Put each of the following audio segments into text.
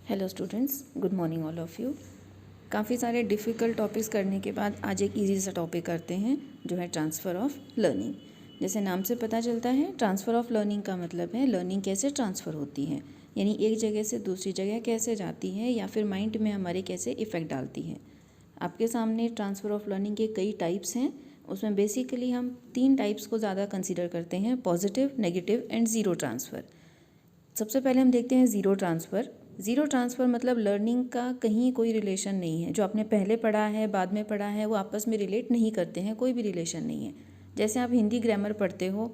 Hello students, good morning all of you. काफ़ी सारे difficult topics करने के बाद आज एक इजी सा टॉपिक करते हैं जो है ट्रांसफ़र ऑफ लर्निंग। जैसे नाम से पता चलता है, ट्रांसफ़र ऑफ लर्निंग का मतलब है लर्निंग कैसे ट्रांसफ़र होती है, यानी एक जगह से दूसरी जगह कैसे जाती है या फिर माइंड में हमारे कैसे इफ़ेक्ट डालती है। आपके सामने ट्रांसफ़र ऑफ लर्निंग के कई टाइप्स हैं। उसमें बेसिकली हम 3 टाइप्स को ज़्यादा कंसिडर करते हैं, positive, negative and zero transfer. सबसे पहले हम देखते हैं ज़ीरो ट्रांसफ़र। ज़ीरो ट्रांसफ़र मतलब लर्निंग का कहीं कोई रिलेशन नहीं है। जो आपने पहले पढ़ा है, बाद में पढ़ा है, वो आपस में रिलेट नहीं करते हैं, कोई भी रिलेशन नहीं है। जैसे आप हिंदी ग्रामर पढ़ते हो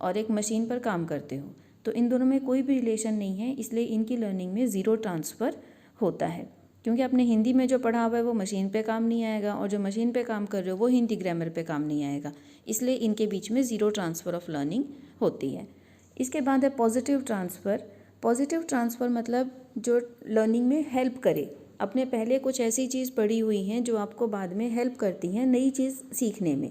और एक मशीन पर काम करते हो, तो इन दोनों में कोई भी रिलेशन नहीं है, इसलिए इनकी लर्निंग में ज़ीरो ट्रांसफ़र होता है। क्योंकि आपने हिंदी में जो पढ़ा हुआ है वो मशीन पे काम नहीं आएगा, और जो मशीन पे काम कर रहे हो वो हिंदी ग्रामर पे काम नहीं आएगा, इसलिए इनके बीच में ज़ीरो ट्रांसफ़र ऑफ लर्निंग होती है। इसके बाद है पॉजिटिव ट्रांसफ़र। पॉजिटिव ट्रांसफ़र मतलब जो लर्निंग में हेल्प करे। अपने पहले कुछ ऐसी चीज़ पढ़ी हुई हैं जो आपको बाद में हेल्प करती हैं नई चीज़ सीखने में।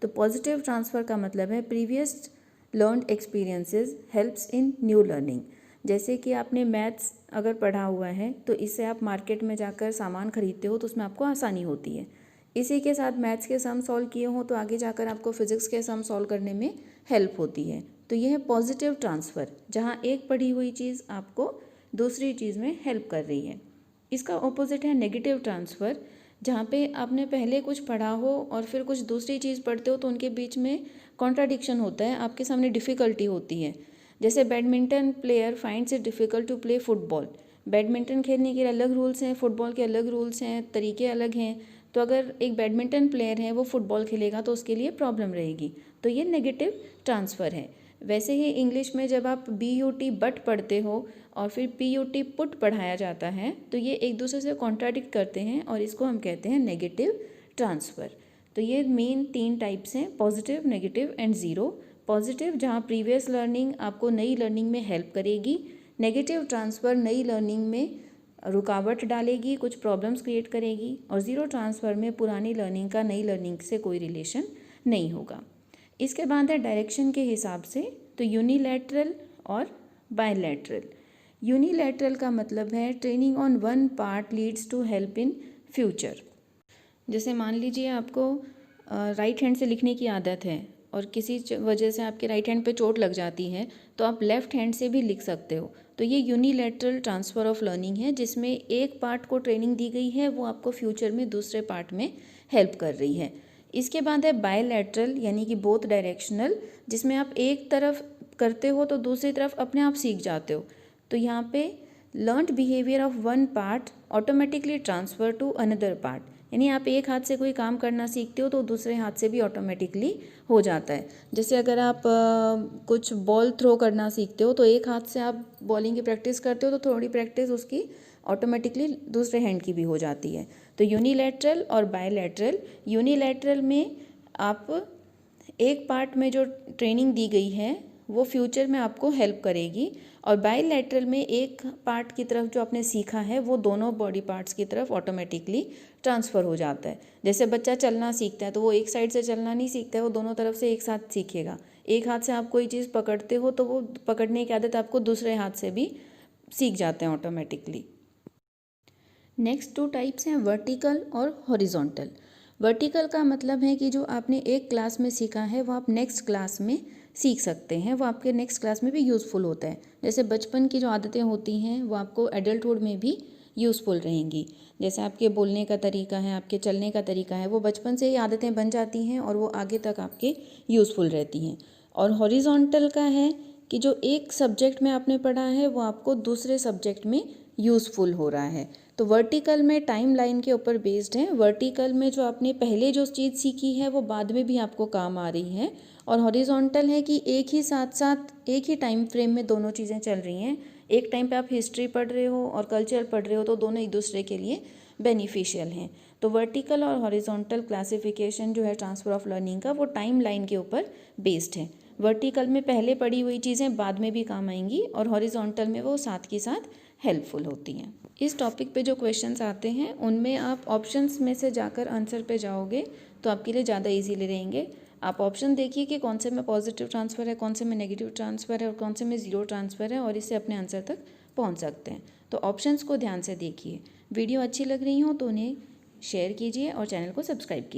तो पॉजिटिव ट्रांसफ़र का मतलब है previous learned experiences helps in new learning. जैसे कि आपने मैथ्स अगर पढ़ा हुआ है तो इससे आप मार्केट में जाकर सामान खरीदते हो तो उसमें आपको आसानी होती है। इसी के साथ मैथ्स के सम सॉल्व किए हो तो आगे जाकर आपको फिज़िक्स के सम सॉल्व करने में हेल्प होती है। तो यह है पॉजिटिव ट्रांसफ़र, जहाँ एक पढ़ी हुई चीज़ आपको दूसरी चीज़ में हेल्प कर रही है। इसका ऑपोजिट है नेगेटिव ट्रांसफ़र, जहाँ पे आपने पहले कुछ पढ़ा हो और फिर कुछ दूसरी चीज़ पढ़ते हो तो उनके बीच में कॉन्ट्राडिक्शन होता है, आपके सामने डिफ़िकल्टी होती है। जैसे badminton player finds it difficult to play football. Badminton खेलने के अलग रूल्स हैं, फुटबॉल के अलग रूल्स हैं, तरीके अलग हैं। तो अगर एक बैडमिंटन प्लेयर है वो फुटबॉल खेलेगा तो उसके लिए प्रॉब्लम रहेगी, तो ये नेगेटिव ट्रांसफ़र है। वैसे ही इंग्लिश में जब आप BUT बट पढ़ते हो और फिर PUT पुट पढ़ाया जाता है तो ये एक दूसरे से कॉन्ट्राडिक्ट करते हैं और इसको हम कहते हैं नेगेटिव ट्रांसफ़र। तो ये मेन 3 टाइप्स हैं, positive, negative and zero. Positive जहाँ प्रीवियस लर्निंग आपको नई लर्निंग में हेल्प करेगी, नेगेटिव ट्रांसफ़र नई लर्निंग में रुकावट डालेगी, कुछ प्रॉब्लम्स क्रिएट करेगी, और ज़ीरो ट्रांसफ़र में पुरानी लर्निंग का नई लर्निंग से कोई रिलेशन नहीं होगा। इसके बाद है डायरेक्शन के हिसाब से, तो यूनिलैटरल और बायलैटरल। यूनिलैटरल का मतलब है training on one part leads to help in future. जैसे मान लीजिए आपको राइट हैंड से लिखने की आदत है और किसी वजह से आपके राइट हैंड पे चोट लग जाती है तो आप लेफ़्ट हैंड से भी लिख सकते हो। तो ये यूनिलैटरल ट्रांसफ़र ऑफ लर्निंग है, जिसमें एक पार्ट को ट्रेनिंग दी गई है, वो आपको फ्यूचर में दूसरे पार्ट में हेल्प कर रही है। इसके बाद है बायलैटरल, यानी कि बोथ डायरेक्शनल, जिसमें आप एक तरफ करते हो तो दूसरी तरफ अपने आप सीख जाते हो। तो यहाँ पे learned behaviour of one part automatically transfer to another part, यानी आप एक हाथ से कोई काम करना सीखते हो तो दूसरे हाथ से भी ऑटोमेटिकली हो जाता है। जैसे अगर आप कुछ बॉल थ्रो करना सीखते हो तो एक हाथ से आप बॉलिंग की प्रैक्टिस करते हो तो थोड़ी प्रैक्टिस उसकी ऑटोमेटिकली दूसरे हैंड की भी हो जाती है। तो यूनिलैटरल और बायलैटरल, यूनिलैटरल में आप एक पार्ट में जो ट्रेनिंग दी गई है वो फ्यूचर में आपको हेल्प करेगी, और बायलैटरल में एक पार्ट की तरफ जो आपने सीखा है वो दोनों बॉडी पार्ट्स की तरफ ऑटोमेटिकली ट्रांसफ़र हो जाता है। जैसे बच्चा चलना सीखता है तो वो एक साइड से चलना नहीं सीखता है, वो दोनों तरफ से एक साथ सीखेगा। एक हाथ से आप कोई चीज़ पकड़ते हो तो वो पकड़ने की आदत आपको दूसरे हाथ से भी सीख जाते हैं ऑटोमेटिकली। नेक्स्ट 2 टाइप्स हैं, वर्टिकल और हॉरिजॉन्टल। वर्टिकल का मतलब है कि जो आपने एक क्लास में सीखा है वो आप नेक्स्ट क्लास में सीख सकते हैं, वो आपके नेक्स्ट क्लास में भी यूज़फुल होता है। जैसे बचपन की जो आदतें होती हैं वो आपको एडल्टहुड में भी यूज़फुल रहेंगी। जैसे आपके बोलने का तरीका है, आपके चलने का तरीका है, वो बचपन से ही आदतें बन जाती हैं और वो आगे तक आपके यूज़फुल रहती हैं। और हॉरिजॉन्टल का है कि जो एक सब्जेक्ट में आपने पढ़ा है वो आपको दूसरे सब्जेक्ट में यूज़फुल हो रहा है। तो वर्टिकल में टाइम लाइन के ऊपर बेस्ड है। वर्टिकल में जो आपने पहले जो चीज़ सीखी है वो बाद में भी आपको काम आ रही है, और हॉरिजॉन्टल है कि एक ही साथ साथ एक ही टाइम फ्रेम में दोनों चीज़ें चल रही हैं। एक टाइम पे आप हिस्ट्री पढ़ रहे हो और कल्चर पढ़ रहे हो तो दोनों एक दूसरे के लिए बेनिफिशियल हैं। तो वर्टिकल और हॉरिजॉन्टल क्लासिफिकेशन जो है ट्रांसफ़र ऑफ लर्निंग का, वो टाइम लाइन के ऊपर बेस्ड है। वर्टिकल में पहले पढ़ी हुई चीज़ें बाद में भी काम आएंगी, और हॉरिजॉन्टल में वो साथ के साथ हेल्पफुल होती हैं। इस टॉपिक पे जो क्वेश्चंस आते हैं उनमें आप ऑप्शंस में से जाकर आंसर पे जाओगे तो आपके लिए ज़्यादा इजीली रहेंगे। आप ऑप्शन देखिए कि कौन से में पॉजिटिव ट्रांसफ़र है, कौन से में नेगेटिव ट्रांसफ़र है और कौन से में ज़ीरो ट्रांसफ़र है, और इससे अपने आंसर तक पहुंच सकते हैं। तो ऑप्शंस को ध्यान से देखिए। वीडियो अच्छी लग रही हो तो उन्हें शेयर कीजिए और चैनल को सब्सक्राइब कीजिए।